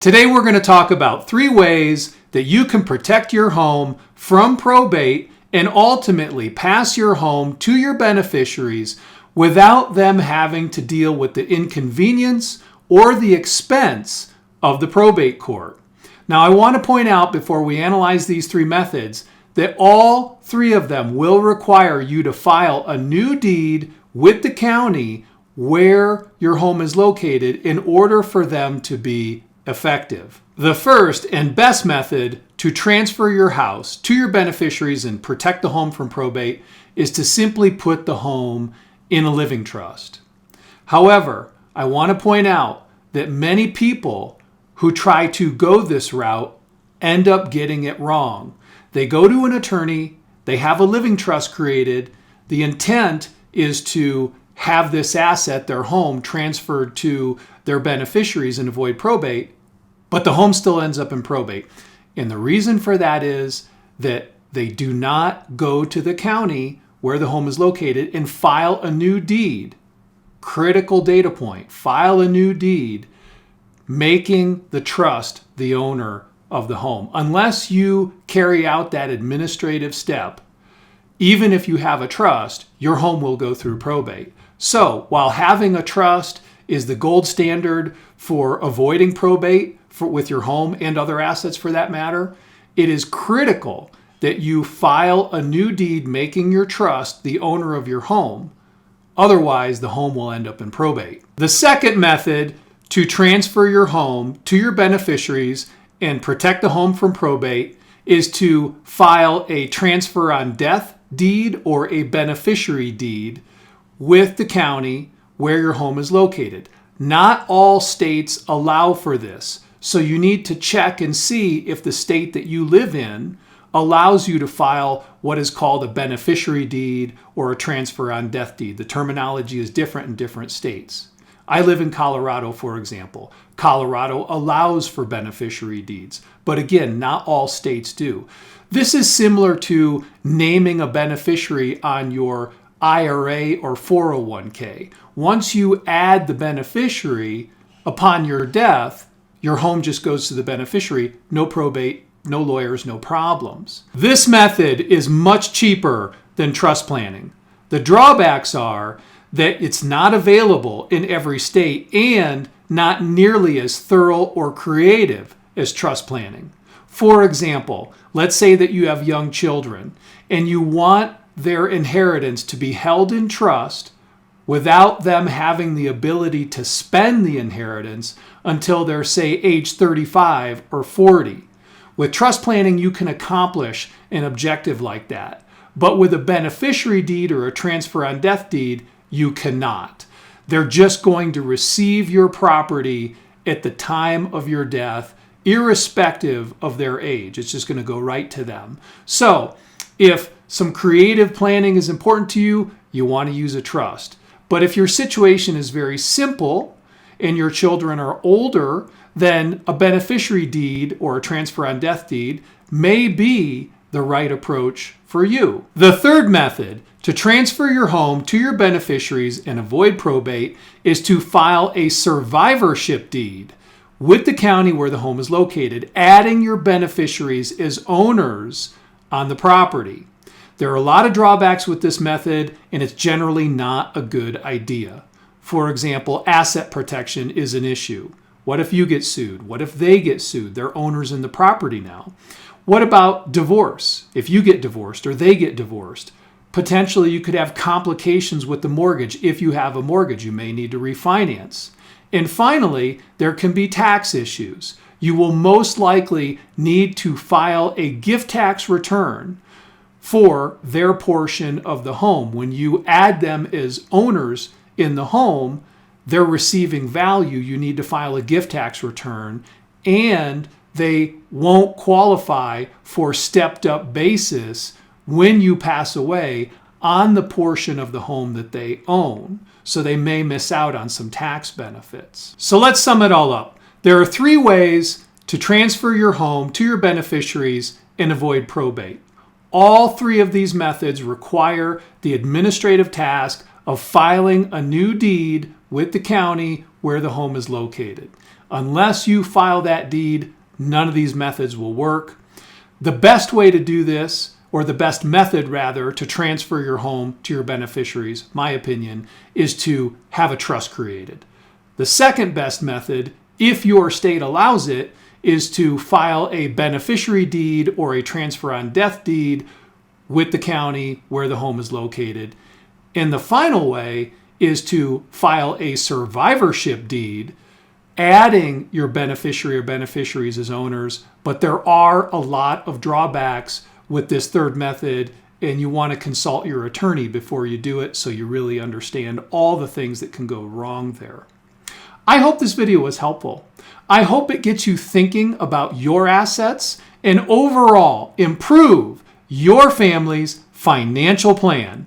Today we're going to talk about 3 ways that you can protect your home from probate and ultimately pass your home to your beneficiaries without them having to deal with the inconvenience or the expense of the probate court. Now, I want to point out before we analyze these 3 methods that all 3 of them will require you to file a new deed with the county where your home is located in order for them to be effective. The first and best method to transfer your house to your beneficiaries and protect the home from probate is to simply put the home in a living trust. However, I want to point out that many people who try to go this route end up getting it wrong. They go to an attorney, they have a living trust created. The intent is to have this asset, their home, transferred to their beneficiaries and avoid probate, but the home still ends up in probate. And the reason for that is that they do not go to the county where the home is located and file a new deed. Critical data point, file a new deed, making the trust the owner of the home. Unless you carry out that administrative step, even if you have a trust, your home will go through probate. So while having a trust is the gold standard for avoiding probate with your home and other assets for that matter, it is critical that you file a new deed making your trust the owner of your home. Otherwise, the home will end up in probate. The second method to transfer your home to your beneficiaries and protect the home from probate is to file a transfer on death deed or a beneficiary deed with the county where your home is located. Not all states allow for this, so you need to check and see if the state that you live in allows you to file what is called a beneficiary deed or a transfer on death deed. The terminology is different in different states. I live in Colorado, for example. Colorado allows for beneficiary deeds, but again, not all states do. This is similar to naming a beneficiary on your IRA or 401k. Once you add the beneficiary upon your death, your home just goes to the beneficiary, no probate, no lawyers, no problems. This method is much cheaper than trust planning. The drawbacks are that it's not available in every state and not nearly as thorough or creative as trust planning. For example, let's say that you have young children and you want their inheritance to be held in trust without them having the ability to spend the inheritance until they're, say, age 35 or 40. With trust planning, you can accomplish an objective like that. But with a beneficiary deed or a transfer on death deed, you cannot. They're just going to receive your property at the time of your death, irrespective of their age. It's just going to go right to them. So if some creative planning is important to you, you want to use a trust. But if your situation is very simple and your children are older, then a beneficiary deed or a transfer on death deed may be the right approach for you. The third method to transfer your home to your beneficiaries and avoid probate is to file a survivorship deed with the county where the home is located, adding your beneficiaries as owners on the property. There are a lot of drawbacks with this method, and it's generally not a good idea. For example, asset protection is an issue. What if you get sued? What if they get sued? They're owners in the property now. What about divorce? If you get divorced or they get divorced, potentially you could have complications with the mortgage. If you have a mortgage, you may need to refinance. And finally, there can be tax issues. You will most likely need to file a gift tax return for their portion of the home. When you add them as owners in the home, they're receiving value. You need to file a gift tax return, and they won't qualify for stepped up basis when you pass away on the portion of the home that they own. So they may miss out on some tax benefits. So let's sum it all up. There are 3 ways to transfer your home to your beneficiaries and avoid probate. All 3 of these methods require the administrative task of filing a new deed with the county where the home is located. Unless you file that deed, none of these methods will work. The best way to do this, or the best method rather, to transfer your home to your beneficiaries, my opinion, is to have a trust created. The second best method, if your state allows it, is to file a beneficiary deed or a transfer on death deed with the county where the home is located. And the final way is to file a survivorship deed, adding your beneficiary or beneficiaries as owners. But there are a lot of drawbacks with this third method, and you want to consult your attorney before you do it so you really understand all the things that can go wrong there. I hope this video was helpful. I hope it gets you thinking about your assets and overall improve your family's financial plan.